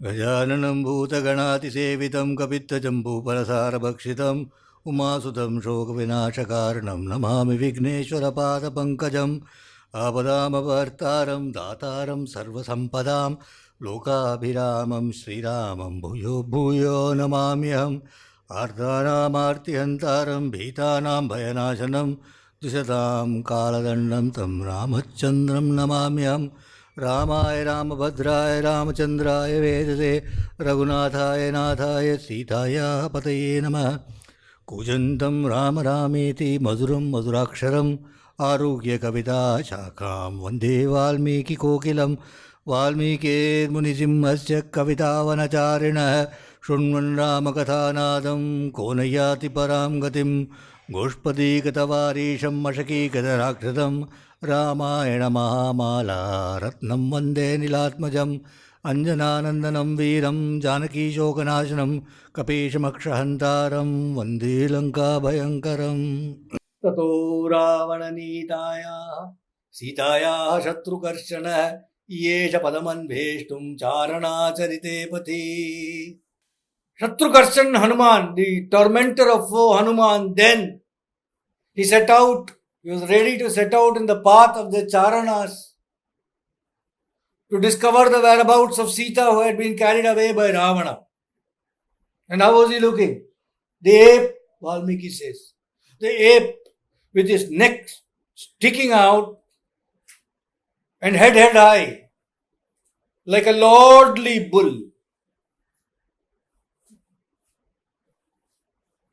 गजाननं भूतगणातिसेवितं कपित्थजम्बूफलसारभक्षितम् उमासुतं शोकविनाशकारणं नमामि विघ्नेश्वरपादपङ्कजम् आपदामपर्तारं दातारं सर्वसम्पदां लोकाभिरामं श्रीरामं भूयो भूयो नमाम्यहम् आर्तानामार्तिहन्तारं भीतानां भयनाशनं द्विषतां कालदण्डं तं रामचन्द्रं नमाम्यहम् रामाय रामभद्राय रामचन्द्राय वेदसे रघुनाथाय नाथाय सीताया पतये नमः। कूजन्तं राम रामेति मधुरं मधुराक्षरम् आरुह्य कविताशाखां वन्दे वाल्मीकिकोकिलं वाल्मीकिमुनिसिंहस्य कवितावनचारिणः शृण्वन् रामकथानादं को न याति परां गतिं गोष्पदीगतवारीशं मशकीगतराक्षसं रामायणमहामाला रत्नं वन्दे नीलात्मजम् अञ्जनानन्दनं वीरं जानकीशोकनाशनं कपीशमक्षहन्तारं वन्दे लङ्काभयङ्करम्। ततो रावणनीतायाः सीतायाः शत्रुकर्षणः येष पदमन्वेष्टुं चारणाचरिते पथि. Shatrukarshan Hanuman, the tormentor of foe Hanuman, then he set out, he was ready to set out in the path of the Charanas to discover the whereabouts of Sita who had been carried away by Ravana. And how was he looking? The ape, Valmiki says, the ape with his neck sticking out and head high, like a lordly bull.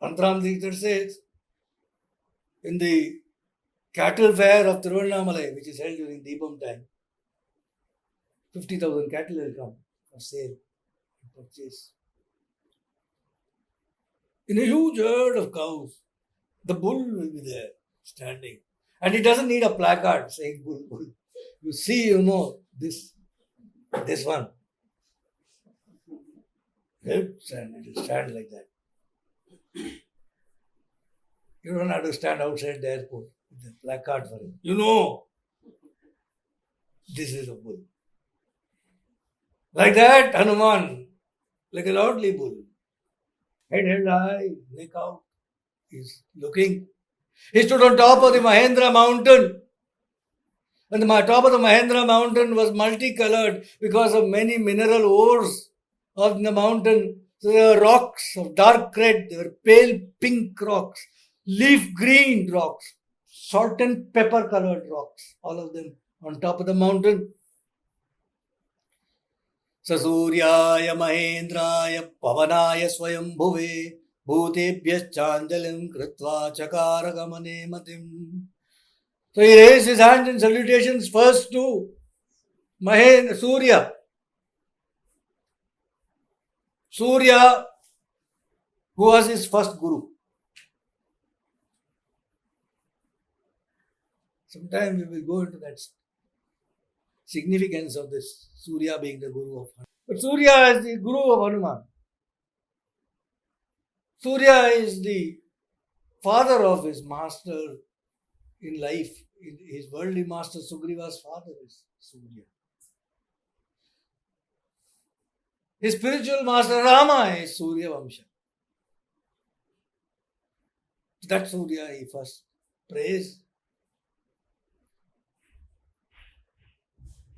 Antaram Tirtha says, in the cattle fair of Tiruvannamalai, which is held during Deepam time, 50,000 cattle will come for sale and purchase. In a huge herd of cows, the bull will be there, standing. And he doesn't need a placard saying bull, bull. You see, you know, this one. It will stand like that. You don't have to stand outside the airport with a placard for him. You know, this is a bull. Like that, Hanuman, like a lordly bull. Head held high, neck out. He's looking. He stood on top of the Mahendra mountain. And the top of the Mahendra mountain was multicolored because of many mineral ores of the mountain. So there were rocks of dark red, there were pale pink rocks, leaf green rocks, salt and pepper colored rocks, all of them on top of the mountain. Sasuryaya Mahendraya Pavanaya Swayambhuve Bhutebhyaschanjalim Kritva Chakara Gamane Matim. So he raised his hands in salutations first to Surya. Surya, who was his first guru. Sometime we will go into that significance of this Surya being the guru of Hanuman. But Surya is the guru of Hanuman. Surya is the father of his master in life. His worldly master Sugriva's father is Surya. His spiritual master Rama is Surya Vamsha. That Surya he first prays.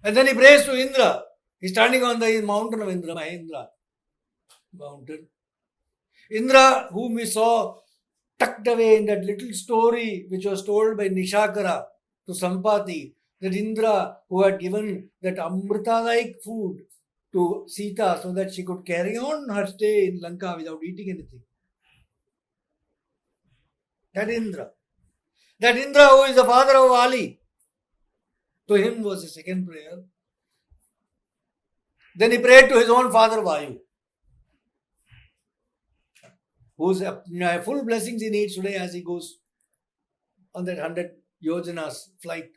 And then he prays to Indra. He's standing on the mountain of Indra, Mahendra mountain. Indra, whom we saw tucked away in that little story which was told by Nishakara to Sampati, that Indra, who had given that Amrita-like food to Sita so that she could carry on her stay in Lanka without eating anything. That Indra who is the father of Ali, to him was the second prayer. Then he prayed to his own father Vayu, whose full blessings he needs today as he goes on that 100 yojanas flight.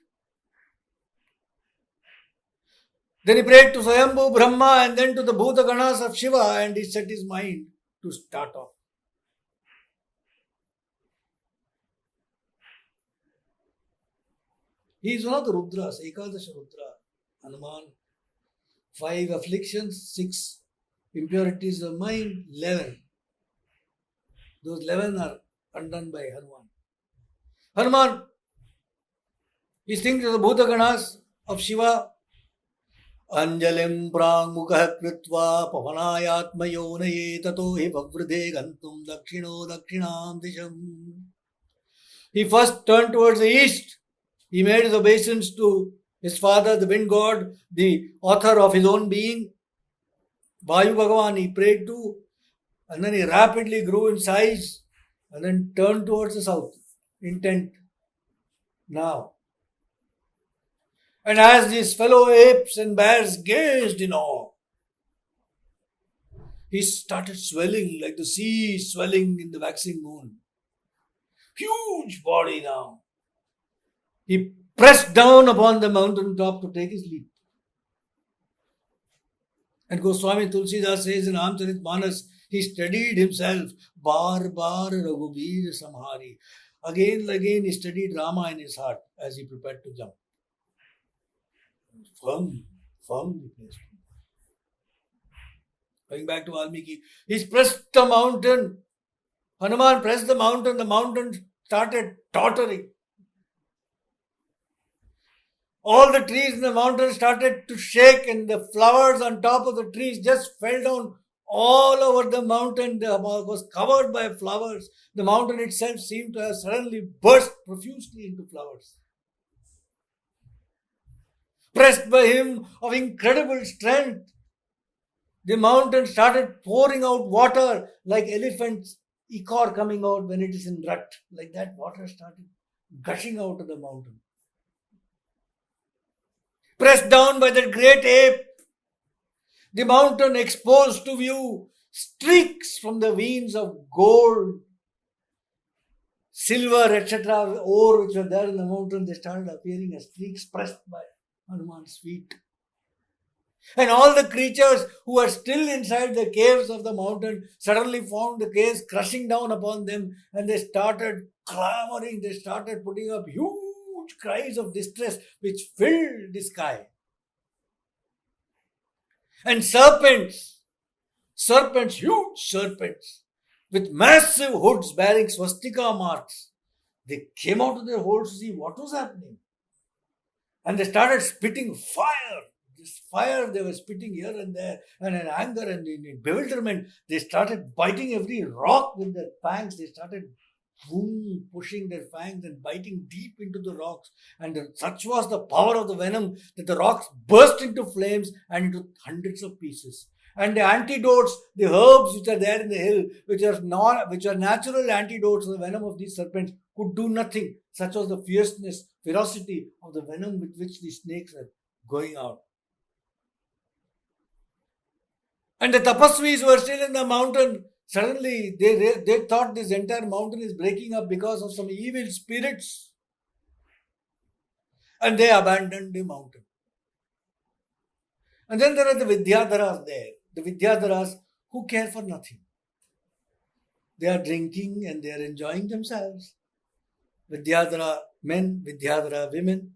Then he prayed to Swayambhu Brahma and then to the Bhuta Ganas of Shiva, and he set his mind to start off. He is one of the Rudras, Ekadasha Rudra, Hanuman. 5 afflictions, 6 impurities of mind, 11. Those 11 are undone by Hanuman. Hanuman, he thinks of the Bhutaganas of Shiva. Anjalim prangmukah kritva pavanayatmayonaye tato hi vavridhe gantum dakshino dakshinam disham. He first turned towards the east. He made his obeisance to his father, the wind god, the author of his own being. Vayu Bhagavan he prayed to, and then he rapidly grew in size and then turned towards the south, intent. Now, and as these fellow apes and bears gazed in awe, he started swelling like the sea swelling in the waxing moon. Huge body now. He pressed down upon the mountain top to take his leap. And Goswami Tulsidas says in Ramcharitmanas, he steadied himself, bar bar Raghubir Samhari. Again and again he studied Rama in his heart as he prepared to jump. Firmly placed. Going back to Valmiki, he pressed the mountain. Hanuman pressed the mountain started tottering. All the trees in the mountain started to shake, and the flowers on top of the trees just fell down all over the mountain. It was covered by flowers. The mountain itself seemed to have suddenly burst profusely into flowers. Pressed by him of incredible strength, the mountain started pouring out water like elephant's ichor coming out when it is in rut. Like that, water started gushing out of the mountain. Pressed down by that great ape, the mountain exposed to view streaks from the veins of gold, silver, etc., ore which were there in the mountain. They started appearing as streaks pressed by Hanuman's feet. And all the creatures who were still inside the caves of the mountain suddenly found the caves crushing down upon them, and they started clamoring. They started putting up huge cries of distress which filled the sky. And serpents, huge serpents, with massive hoods bearing swastika marks, they came out of their holes to see what was happening. And they started spitting fire. This fire they were spitting here and there, and in anger and in bewilderment, they started biting every rock with their fangs. They started pushing their fangs and biting deep into the rocks. And such was the power of the venom that the rocks burst into flames and into hundreds of pieces. And the antidotes, the herbs which are there in the hill, which are natural antidotes to the venom of these serpents, could do nothing. Such was the ferocity of the venom with which these snakes were going out. And the tapasvis who were still in the mountain, suddenly they thought this entire mountain is breaking up because of some evil spirits. And they abandoned the mountain. And then there are the Vidyadharas there. The Vidyadharas who care for nothing. They are drinking and they are enjoying themselves. Vidyadhara men, Vidyadhara women,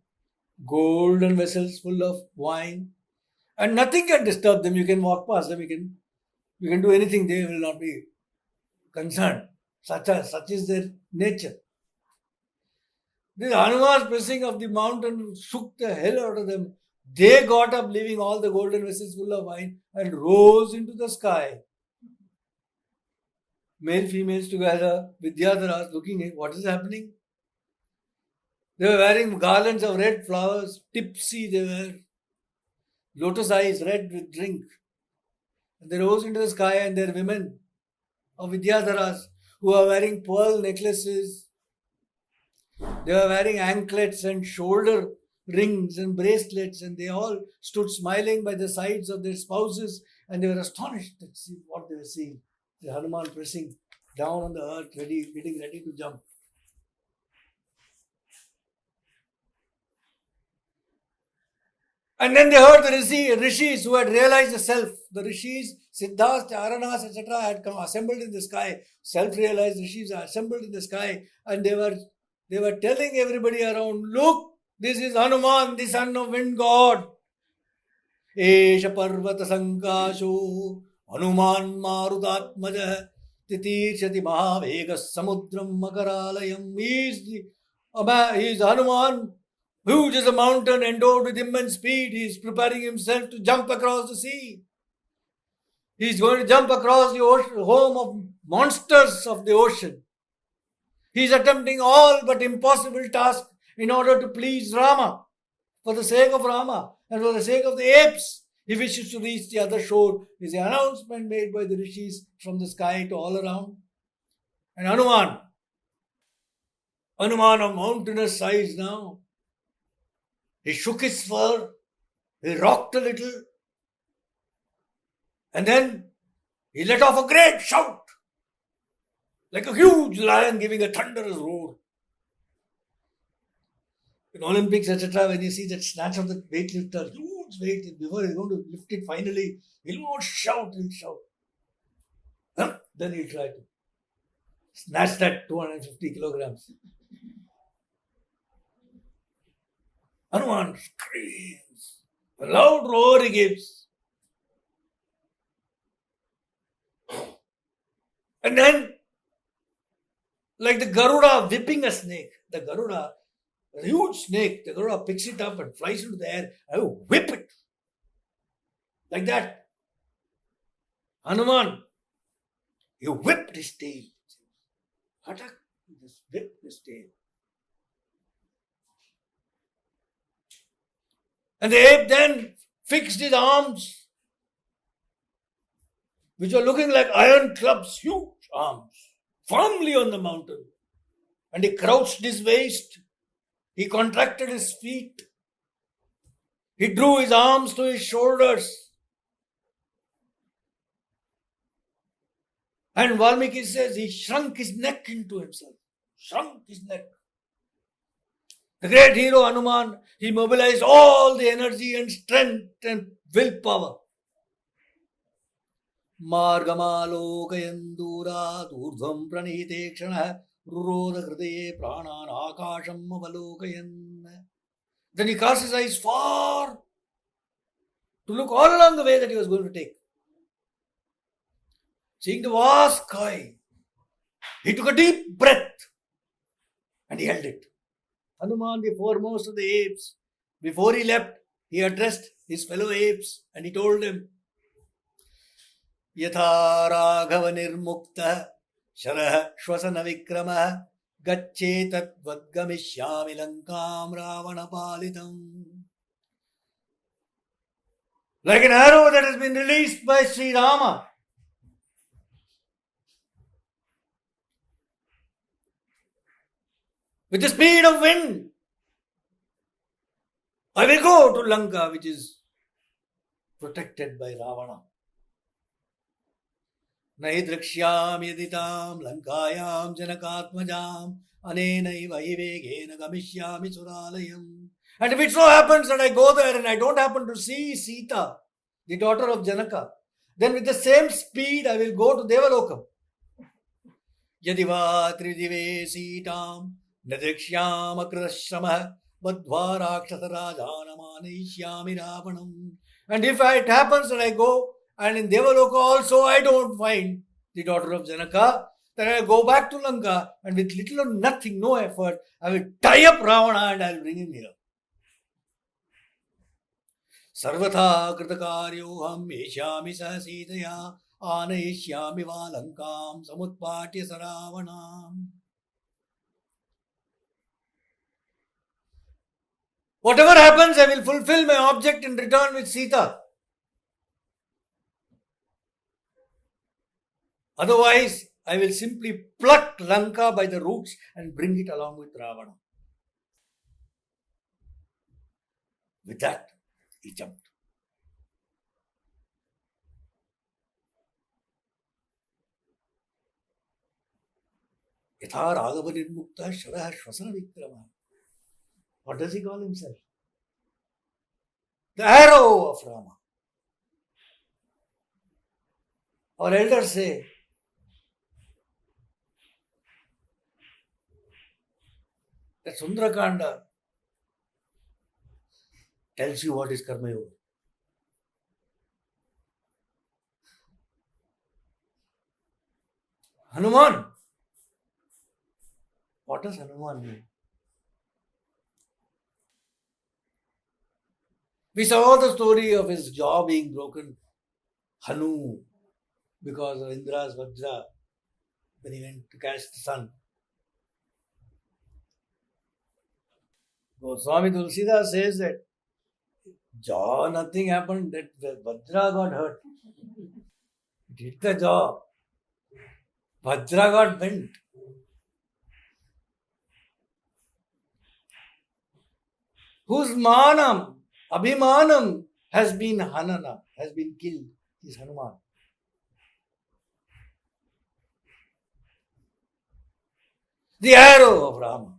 golden vessels full of wine. And nothing can disturb them. You can walk past them. You can do anything. They will not be concerned. Such is their nature. This Hanuman's pressing of the mountain shook the hell out of them. They got up, leaving all the golden vessels full of wine, and rose into the sky. Male, females together, Vidyadharas looking at what is happening. They were wearing garlands of red flowers, tipsy they were. Lotus eyes red with drink. And they rose into the sky, and their women of Vidyadharas who are wearing pearl necklaces. They were wearing anklets and shoulder rings and bracelets, and they all stood smiling by the sides of their spouses, and they were astonished to see what they were seeing. The Hanuman pressing down on the earth, getting ready to jump. And then they heard the rishis who had realized the self. The rishis, Siddhas, Charanas, etc. had come assembled in the sky. Self-realized rishis are assembled in the sky, and they were telling everybody around, look, this is Hanuman, the son of wind god. Esha Parvata Sankasho Hanuman Marutatmaja Titirshati Mahavegas Samudram Makaralayam. He is Hanuman, huge as a mountain, endowed with immense speed. He is preparing himself to jump across the sea. He is going to jump across the ocean, home of monsters of the ocean. He is attempting all but impossible tasks in order to please Rama. For the sake of Rama and for the sake of the apes, he wishes to reach the other shore. Is the announcement made by the rishis from the sky to all around. And Hanuman of mountainous size now, he shook his fur, he rocked a little, and then he let off a great shout, like a huge lion giving a thunderous roar. In Olympics, etc., when you see that snatch of the weightlifter, huge weight, before he's going to lift it finally, he'll not shout, he'll shout. Then he'll try to snatch that 250 kilograms. Hanuman screams, a loud roar he gives. And then, like the Garuda whipping a snake, the Garuda, a huge snake, the Garuda picks it up and flies into the air. I will whip it. Like that. Hanuman, he whipped his tail. Attack, he just whipped his tail. And the ape then fixed his arms, which were looking like iron clubs, huge arms, firmly on the mountain. And he crouched his waist. He contracted his feet. He drew his arms to his shoulders. And Valmiki says he shrunk his neck into himself. Shrunk his neck. The great hero Hanuman, he mobilized all the energy and strength and willpower. Margamalokayan durat urdhvam pranite kshana rurodha hridaye pranan akasham avalokayan. Then he cast his eyes far to look all along the way that he was going to take. Seeing the vast sky, he took a deep breath and he held it. Hanuman, the foremost of the apes, before he left, he addressed his fellow apes and he told them, Yatha Raghava Nirmukta Sharah Shwasana Vikramah Gacchetat Vadgamishyami Lankam Ravana Palitam. Like an arrow that has been released by Sri Rama, with the speed of wind, I will go to Lanka, which is protected by Ravana. Nahi drikshyam yaditam lankayam janakatmajam anenaiva hivegena gamishyami suralayam. And if it so happens that I go there and I don't happen to see Sita, the daughter of Janaka, then with the same speed I will go to Devalokam. Yadiva tridive Sitam Nadrikshyam akradashramah Vadva rakshasa rajanamanayishyami ravanam. And if it happens that I go and in Devaloka also I don't find the daughter of Janaka, then I go back to Lanka and with little or nothing, no effort, I will tie up Ravana and I will bring him here. Sarvatha kritakaryoham eshyami sahasitaya anayishyami valankam samutpatya saravanam. Whatever happens, I will fulfill my object in return with Sita. Otherwise, I will simply pluck Lanka by the roots and bring it along with Ravana. With that, he jumped. Yatha Raghava Nirmukta Sharah Shvasana Vikrama. What does he call himself? The arrow of Rama. Our elders say, that Sundarakanda tells you what is Karma Yoga. Hanuman. What does Hanuman mean? We saw the story of his jaw being broken. Hanu, because of Indra's Vajra, when he went to catch the sun. Goswami Tulsidas says that jaw, nothing happened, that Vajra got hurt. It hit the jaw. Vajra got bent. Whose manam, abhimanam has been hanana, has been killed, is Hanuman. The arrow of Rama.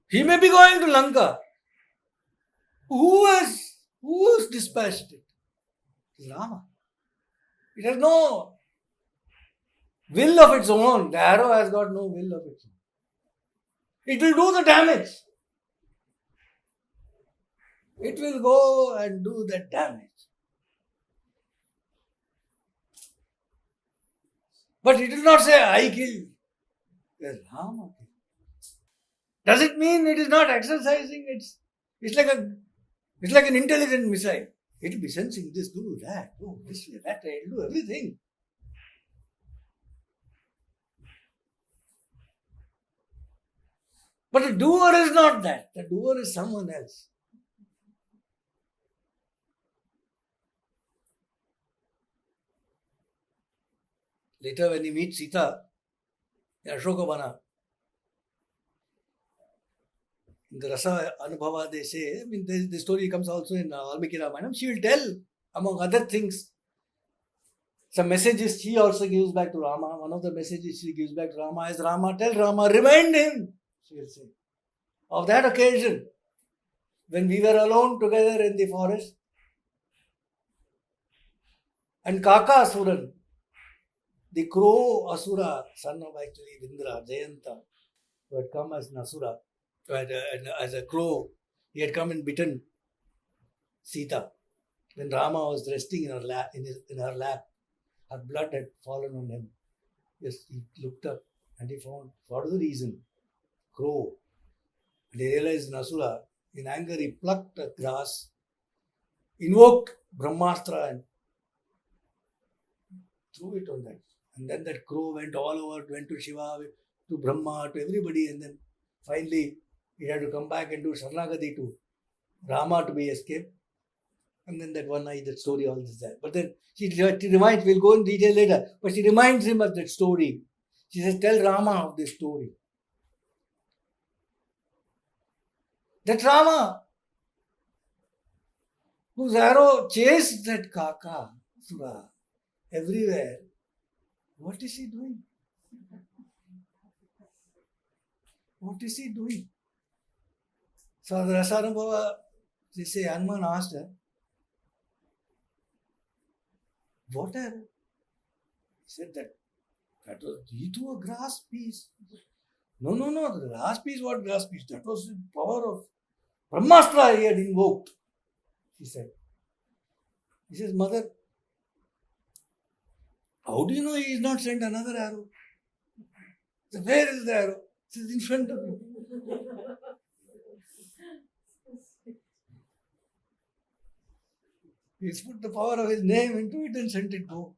He may be going to Lanka. Who has dispatched it? It is Rama. It has no will of its own. The arrow has got no will of its own. It will do the damage. It will go and do the damage. But it will not say, I killed. Yes, Rama killed. Does it mean it is not exercising? It's like an intelligent missile. It will be sensing this, do that, do this, that, it will do everything. But the doer is not that. The doer is someone else. Later when he meets Sita in Ashokavana, in the Rasa Anubhava they say, the story comes also in Valmiki Ramayana, she will tell, among other things, some messages she also gives back to Rama. One of the messages she gives back to Rama is, Rama, tell Rama, remind him, she will say, of that occasion when we were alone together in the forest and Kaka Asuran, the crow Asura, son of actually Indra, Jayanta, who had come as an Asura, as a crow, he had come and bitten Sita. When Rama was resting in her lap, her blood had fallen on him. Yes, he looked up and he found, what is the reason? Crow. And he realized in Asura, in anger, he plucked a grass, invoked Brahmastra and threw it on that. And then that crow went all over, went to Shiva, to Brahma, to everybody, and then finally he had to come back and do Sharanagati to Rama to be escaped. And then that one night, that story, all this that. But then she reminds, we'll go in detail later, but she reminds him of that story. She says, tell Rama of this story. That Rama, whose arrow chased that Kaka, Sura, everywhere, what is he doing? What is he doing? So the Rasanubhava, they say, Hanuman asked her, what arrow? He said that was, he threw a grass piece. No, the grass piece, what grass piece? That was the power of Brahmastra he had invoked, she said. He says, Mother, how do you know he is not sent another arrow? So where is the arrow? It is in front of you. He's put the power of his name into it and sent it go.